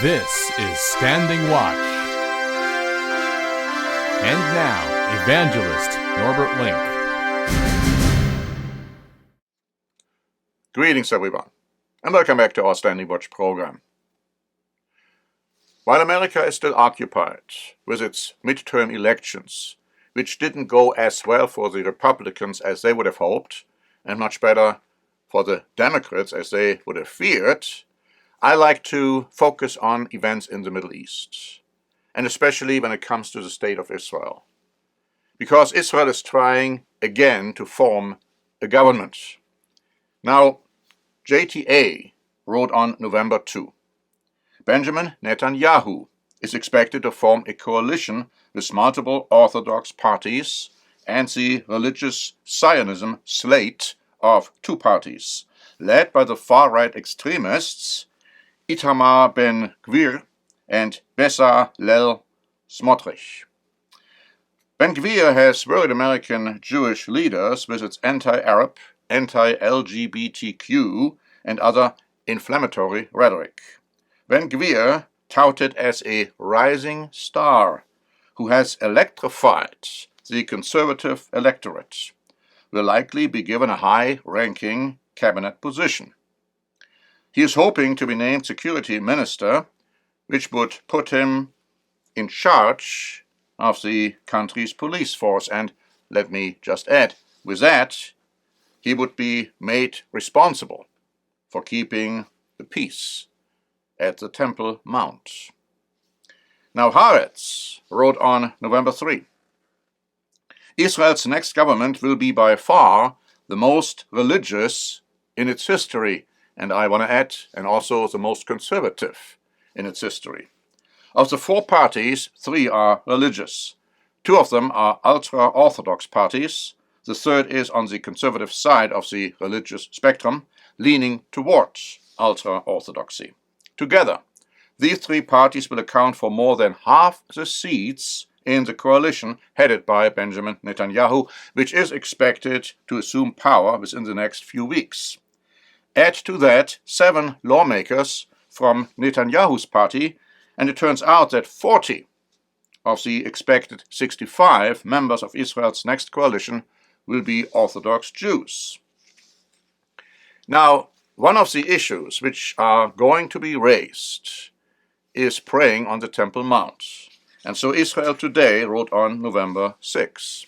This is Standing Watch. And now, Evangelist Norbert Link. Greetings, everyone, and welcome back to our Standing Watch program. While America is still occupied with its midterm elections, which didn't go as well for the Republicans as they would have hoped, and much better for the Democrats as they would have feared, I like to focus on events in the Middle East, and especially when it comes to the state of Israel. Because Israel is trying again to form a government. Now, JTA wrote on November 2, Benjamin Netanyahu is expected to form a coalition with multiple Orthodox parties and the religious Zionism slate of two parties, led by the far-right extremists Itamar Ben-Gvir and Bezalel Smotrich. Ben-Gvir has worried American Jewish leaders with its anti-Arab, anti-LGBTQ, and other inflammatory rhetoric. Ben-Gvir, touted as a rising star who has electrified the conservative electorate, will likely be given a high-ranking cabinet position. He is hoping to be named security minister, which would put him in charge of the country's police force, and let me just add, with that, he would be made responsible for keeping the peace at the Temple Mount. Now, Haaretz wrote on November 3, Israel's next government will be by far the most religious in its history, and I want to add, and also the most conservative in its history. Of the four parties, three are religious. Two of them are ultra-Orthodox parties. The third is on the conservative side of the religious spectrum, leaning towards ultra-Orthodoxy. Together, these three parties will account for more than half the seats in the coalition headed by Benjamin Netanyahu, which is expected to assume power within the next few weeks. Add to that 7 lawmakers from Netanyahu's party, and it turns out that 40 of the expected 65 members of Israel's next coalition will be Orthodox Jews. Now, one of the issues which are going to be raised is praying on the Temple Mount. And so Israel Today wrote on November 6.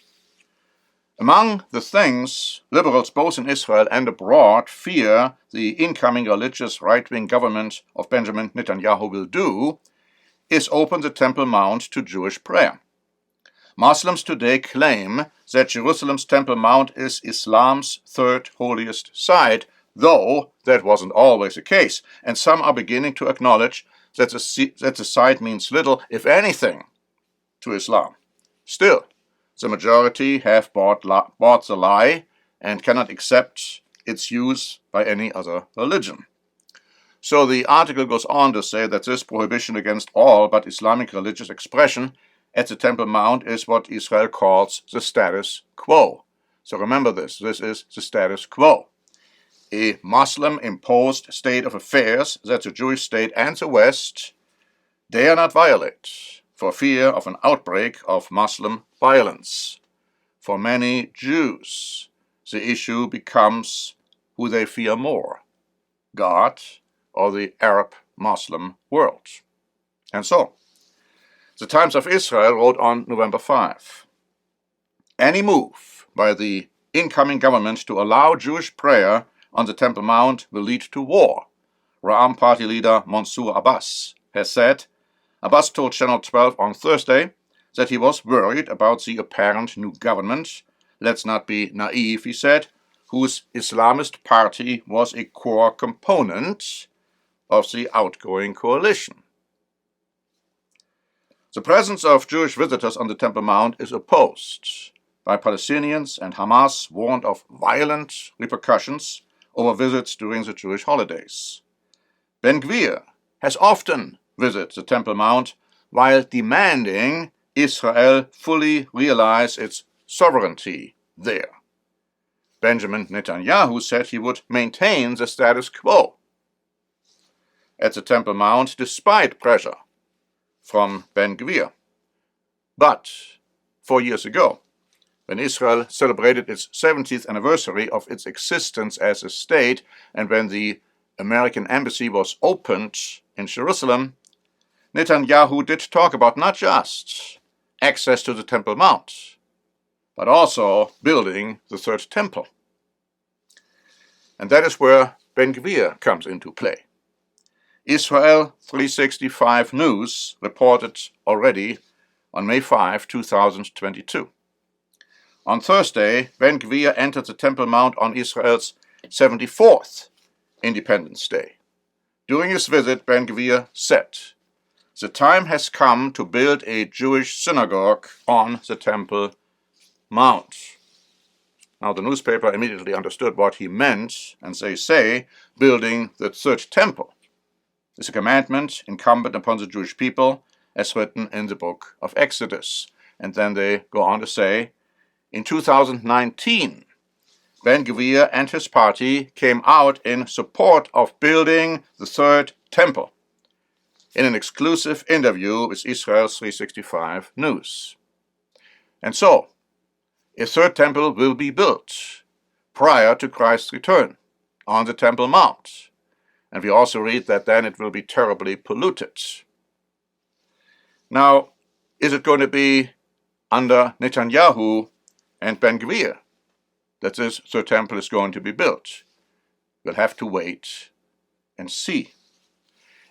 Among the things liberals both in Israel and abroad fear the incoming religious right-wing government of Benjamin Netanyahu will do is open the Temple Mount to Jewish prayer. Muslims today claim that Jerusalem's Temple Mount is Islam's third holiest site, though that wasn't always the case, and some are beginning to acknowledge that the site means little, if anything, to Islam. Still, the majority have bought the lie and cannot accept its use by any other religion. So the article goes on to say that this prohibition against all but Islamic religious expression at the Temple Mount is what Israel calls the status quo. So remember this is the status quo. A Muslim-imposed state of affairs that the Jewish state and the West dare not violate for fear of an outbreak of Muslim violence. For many Jews, the issue becomes who they fear more, God or the Arab-Muslim world. And so, the Times of Israel wrote on November 5, any move by the incoming government to allow Jewish prayer on the Temple Mount will lead to war. Ra'am party leader Mansour Abbas has said. Abbas told Channel 12 on Thursday that he was worried about the apparent new government. Let's not be naive, he said, whose Islamist party was a core component of the outgoing coalition. The presence of Jewish visitors on the Temple Mount is opposed by Palestinians, and Hamas warned of violent repercussions over visits during the Jewish holidays. Ben-Gvir has often visited the Temple Mount while demanding Israel fully realize its sovereignty there. Benjamin Netanyahu said he would maintain the status quo. at the Temple Mount despite pressure from Ben-Gvir. But 4 years ago, when Israel celebrated its 70th anniversary of its existence as a state, and when the American embassy was opened in Jerusalem, Netanyahu did talk about not just access to the Temple Mount, but also building the third temple. And that is where Ben-Gvir comes into play. Israel 365 News reported already on May 5, 2022. On Thursday, Ben-Gvir entered the Temple Mount on Israel's 74th Independence Day. During his visit, Ben-Gvir said, "The time has come to build a Jewish synagogue on the Temple Mount." Now, the newspaper immediately understood what he meant, and they say, building the third temple is a commandment incumbent upon the Jewish people, as written in the book of Exodus. And then they go on to say, in 2019, Ben-Gvir and his party came out in support of building the third temple in an exclusive interview with Israel 365 News. And so, a third temple will be built prior to Christ's return on the Temple Mount. And we also read that then it will be terribly polluted. Now, is it going to be under Netanyahu and Ben-Gvir that this third temple is going to be built? We'll have to wait and see.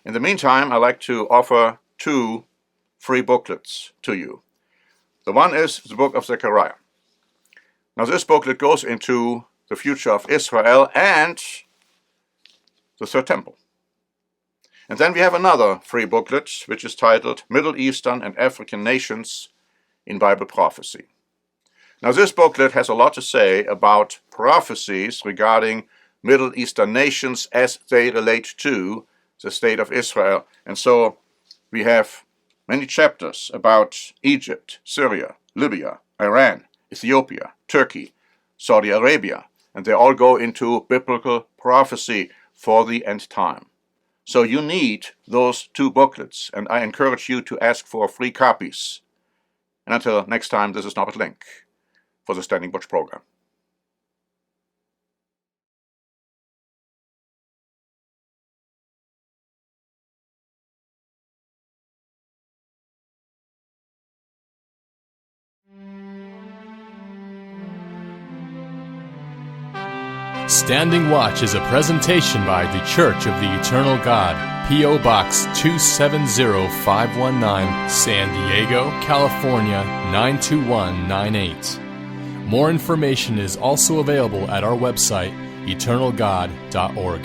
In the meantime, I'd like to offer 2 free booklets to you. The one is the book of Zechariah. Now, this booklet goes into the future of Israel and the third temple. And then we have another free booklet, which is titled Middle Eastern and African Nations in Bible Prophecy. Now, this booklet has a lot to say about prophecies regarding Middle Eastern nations as they relate to the state of Israel. And so we have many chapters about Egypt, Syria, Libya, Iran, Ethiopia, Turkey, Saudi Arabia, and they all go into biblical prophecy for the end time. So you need those 2 booklets, and I encourage you to ask for free copies. And until next time, this is Norbert Link for the Standing Watch program. Standing Watch is a presentation by The Church of the Eternal God, P.O. Box 270519, San Diego, California 92198. More information is also available at our website, eternalgod.org.